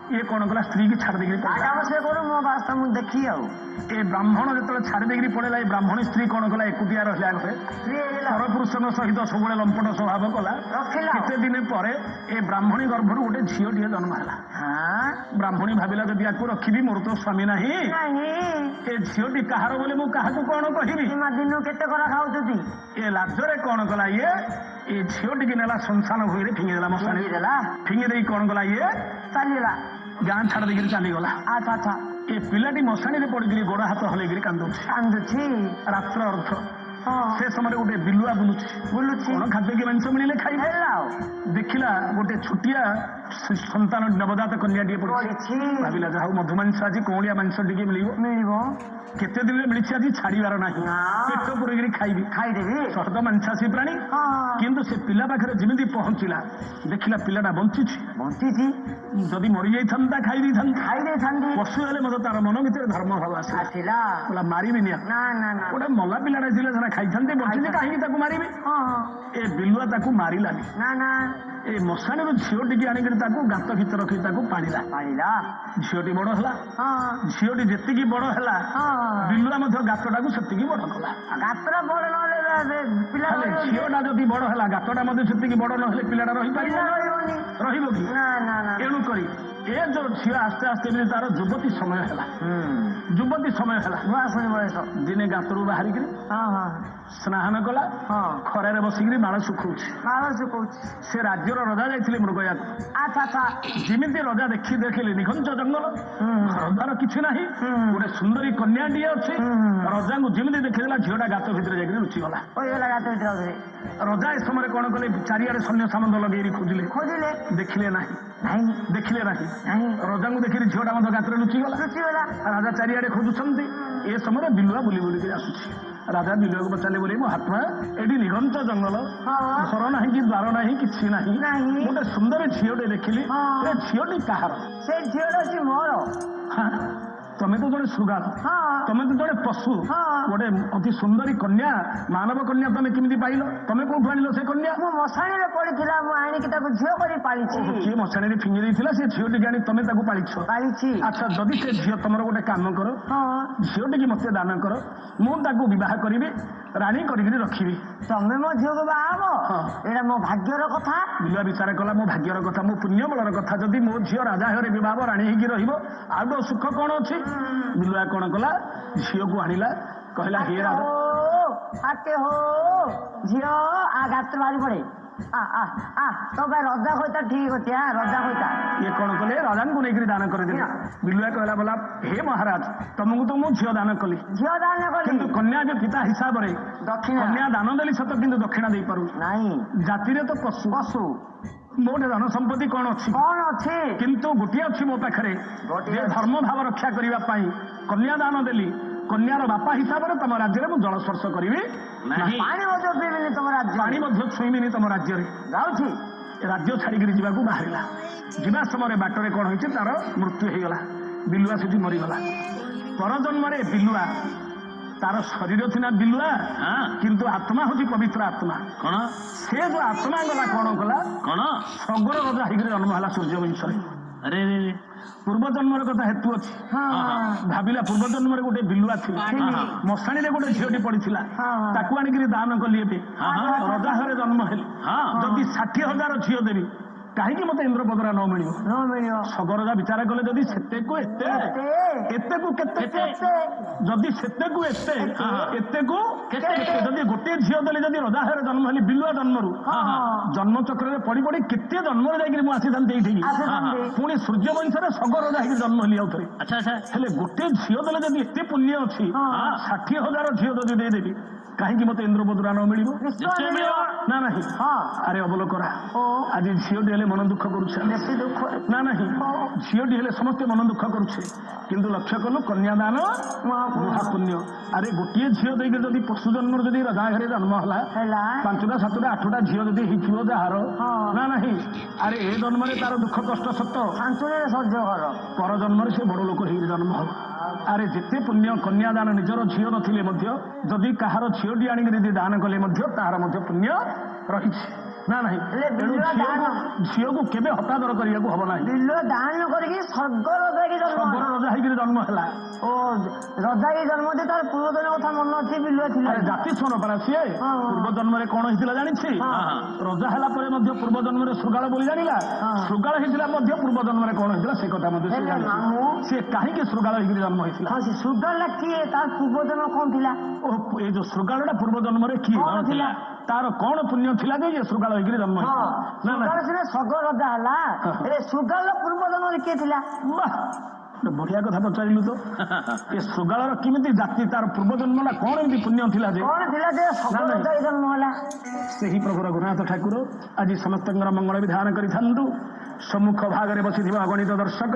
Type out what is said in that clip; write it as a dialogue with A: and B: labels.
A: ये कौन कला स्त्री की छाड़ देगी
B: से करू मो बास्ता मु देखी आउ
A: ए ब्राह्मण जो छाड़ देगी पड़ेगा ये ब्राह्मणी स्त्री कौन कला एकुटिया रहा घरे परपुरुष सहित सब लंपट स्वभाव कला केते दिन पर ए ब्राह्मणी गर्भर गोटे झीटे जन्म है ब्राह्मणी भाविला जब या रखी मोर तो स्वामी ना ए झीटी कहार बोले मु क्या कौन कहबी
B: दिन केते करा खाऊ
A: ए लाजरे कौन कला ये झीटी की नेला शमशान भूमि फिंगीदेला मशाणी फिंगी कौन कला ये
B: चलीला
A: गाँ छाड़ देकर चलीगला
B: अच्छा अच्छा
A: ए पिलाटी मशाणी पड़ी गोड़ हाथ हल
B: कांदुची
A: रात्र अर्थ से समय गोटे बिलुआ बुलुची कौन खाद्य की मांस मिले खाई देखला गोटे छोटिया सन्तान नवजात कन्या टे पड़ी भाविला जहा मधुमांस आज कौलिया मांस टे मिल केते दिन मिली आज छाड़बार ना पेट पुरी खाईदेवी सहज मांसासी प्राणी किंतु से पिला पाखे जमी पहुंचला देखला पिलाटा बंची जदि मरी जाता खाई पशु हेले मत तार मन भर धर्म भाव आसला मारिबी गोटे मला पिलाटा थे खाई बंची कहीं मारि ए बिलुआ ताकू मारिलानी ए मशाणी झीटी आनिक गात भीतर रखी पाड़ा झीटी बड़ है झीटी जी बड़ है बिलुआ गातटा को से बड़ कला झीटा जदि बड़ है गातटा से बड़ ना पिलाटा रही कि एणुक ए जो झील आस्ते आस्ते तार युवती समय है युवती समय है दिने गातरू बाहर स्नान कला खरारे बसिक बाल सुखौ से राज्यर रजा जाइए मृगया जमी रजा देखिले निघंच जंगल रजार किसी ना गोटे सुंदरी कन्याटी अच्छे रजा को जमी देखीदेला झीटा गात भितर जाकर लुचिगला रजा ए समय कौन कले चारिआडे सैन्य सामंत लगे खोजिले देखिले ना देखिले ना रजा को देखिए झीटा गात लुचिगला राजा चारिआडे खोजुंट ए समय बिलुआ बुली बुलिक आसुची राजा बिलुआ को पचारे बोले महात्मा एटी निघंच जंगल घर ना कि द्वार ना कि गोटे सुंदर झीटे देखिली झीटी कहार
B: से झील मोर
A: तमें तो जड़े सुगार तमें तो जड़े पशु गोटे अति सुंदरी कन्या मानव कन्या तमें किमी पाइल तमें कौन आनिल से कन्या
B: मशाणी पड़ा मुझे झील कर
A: किए मशाणी फिंगी देता से झीटी आनी तमें पाली अच्छा जदि से झील तुम गोटे कम कर झीटी की मत दान कर मुझे बह करी राणी करी रखी
B: तमें मो झील को बाहा मो भाग्यर कथा
A: बिलुआ विचार कला मो भाग्यर कथा मो पुण्य बलर कथा जदि मो झील राजा घर बह राणी हो सुख कौन अच्छी बिलुआ कौन कला झील को आणला कहला हे राजा
B: आते हो झील आ गात मारी पड़े तो भाई रजा होता ठीक अच्छे रजा होता
A: ये कौन कले राजा को लेकर दान कर बिलुआ कहला बोला हे महाराज तुमको तो मुझे झील दान कली किंतु कन्या जो पिता हिसाब से कन्या दान देली सत कि दक्षिणा दे पारू जाति तो पशु पशु मोटे धन संपत्ति कौन अच्छी किंतु गोटे अच्छी मो पाखे धर्म भाव रक्षा करने कन्या दान देली कन्यार बापा हिसाब से तुम राज्य में जल स्पर्श करी पानी छुईबिनी तुम राज्य राज्य छाड़ी जावाक बाहर जा समय बाटर कौन हो तार मृत्यु होगला बिलुआ से मरीगला परजन्म बिलुआ तार शरीर थी बिलुआ किंतु आत्मा हूँ पवित्र आत्मा कौन से जो आत्मा गला कौन कला कौन सगर रजा हो जन्म है सूर्यवंश अरे पूर्व जन्म कथा हेतु अच्छी भाविला पूर्व जन्म गोटे बिलुआ थी मशाणी गोटे झीटी पड़ा आनिक दान कली रजा घर जन्म है जदि 60,000 झील देवी कहीं मत इंद्रपदरा न मिल सगर रजा विचार कले जदि जदि गोटे झील देली जदि रजा घर जन्म है बिलुआ जन्म जन्म चक्र में पड़ी पड़ी केते जन्म आसी था पुणी सूर्यवंश सगर रजा हो जन्म हली आउ थे गोटे झील देले जदि एत पुण्य अच्छी 60,000 झील जदि देदेवी कहीं मत इंद्रपदरा न मिल ना नहीं अरे अवलोकरा आज झीटी हेले मन दुख करुछ ना नहीं झीटी हेले समस्ते मन दुख करुछे किंतु लक्ष्य कलु कन्यादान महापुण्य अरे गोटे झील देकर जदि पशु जन्म जदि रजा घरे जन्म है 5टा 7टा 8टा झील जदि जार ना नहीं अरे ए जन्म तार दुख कष्ट सत
B: सह्य कर
A: पर जन्म से बड़ लोक जन्म हम अरे जिते पुण्य कन्यादान निजर झील नथिले मध्य जदि कहार झीटी आनिक दान कले तार पुण्य रही ନା ନାହିଁ
B: ହେଲେ
A: ତେଣୁ
B: ବିଲୁଆ ଦାନ
A: ଝିଅକୁ କେବେ ହତାଦର କରିବାକୁ ହବ ନାହିଁ।
B: ବିଲୁଆ ଦାନ କରିକି ସ୍ୱର୍ଗ ରଜା ହେଇକି ଜନ୍ମ
A: ଶବର
B: ହେଲା।
A: ରଜା ହେଇକିରି ଜନ୍ମ ହେଲା।
B: ଓ ରଜା ହେଇକି ଜନ୍ମ দিয়ে ତାର ପୂର୍ବଦିନ କଥା ମନେ ଅଛି ବିଲୁଆ ଥିଲା।
A: ଆରେ ଜାତି ଶୁଣ ପରା ସିଏ
B: ହଁ।
A: ପୂର୍ବ ଜନ୍ମରେ କଣ ହେଇଥିଲା ଜାଣିଛି?
B: ହଁ।
A: ରଜା ହେଲା ପରେ ମଧ୍ୟ ପୂର୍ବ ଜନ୍ମରେ ଶୃଗାଳ ବୋଲି ଜାଣିଲା।
B: ହଁ।
A: ଶୃଗାଳ ହେଇଥିଲା ମଧ୍ୟ ପୂର୍ବ ଜନ୍ମରେ କଣ ହେଇଥିଲା ସେ କଥା ମଧ୍ୟ ସେ
B: ହେଲେ
A: ଜାଣିଛି।
B: ମାମୁଁ
A: ସିଏ କାହିଁକି ଶୃଗାଳ ହେଇକିରି ଜନ୍ମ ହେଇଥିଲା?
B: ହଁ ସେ ସୁଗାରଟା କିଏ ତାର ପୂର୍ବଦିନ କଣ ଥିଲା?
A: ଓ ଏଇ ଯୋଉ ଶୃଗାଳଟା ପୂର୍ବ ଜନ୍ମରେ କିଏ
B: କଣ ଥିଲା?
A: ତାର କଣ ପୁଣ୍ୟ ଥିଲା ଯେ ଇଏ ଶୃଗାଳ ହେଇକିରି ଜନ୍ମ
B: ହଁ
A: ହେଇଥିଲା? ନା
B: ସୁଗାର ସିନା ସ୍ୱର୍ଗ ରଜା ହେଲା।
A: ହଁ।
B: ହେଲେ ସୁଗାରର ପୂର୍ବଦିନରେ କିଏ ଥିଲା?
A: ବାଃ, ଗୋଟେ ବଢିଆ କଥା ପଚାରିଲୁ ତ। ଏ ଶୃଗାଳର କେମିତି ଜାତି ତାର ପୂର୍ବ ଜନ୍ମଟା କଣ ଏମିତି ପୁଣ୍ୟ ଥିଲା ଯେ
B: କଣ ଥିଲା ଯେ ସ୍ୱର୍ଗ
A: ନା,
B: ରଜା ହେଇକି ଜନ୍ମ ହେଲା?
A: ସେହି ପ୍ରଭୁ ରଘୁନାଥ ଠାକୁର ଆଜି ସମସ୍ତଙ୍କର ମଙ୍ଗଳ ବିଧାନ କରିଥାନ୍ତୁ। ସମ୍ମୁଖ ଭାଗରେ ବସିଥିବା ଅଗଣିତ ଦର୍ଶକ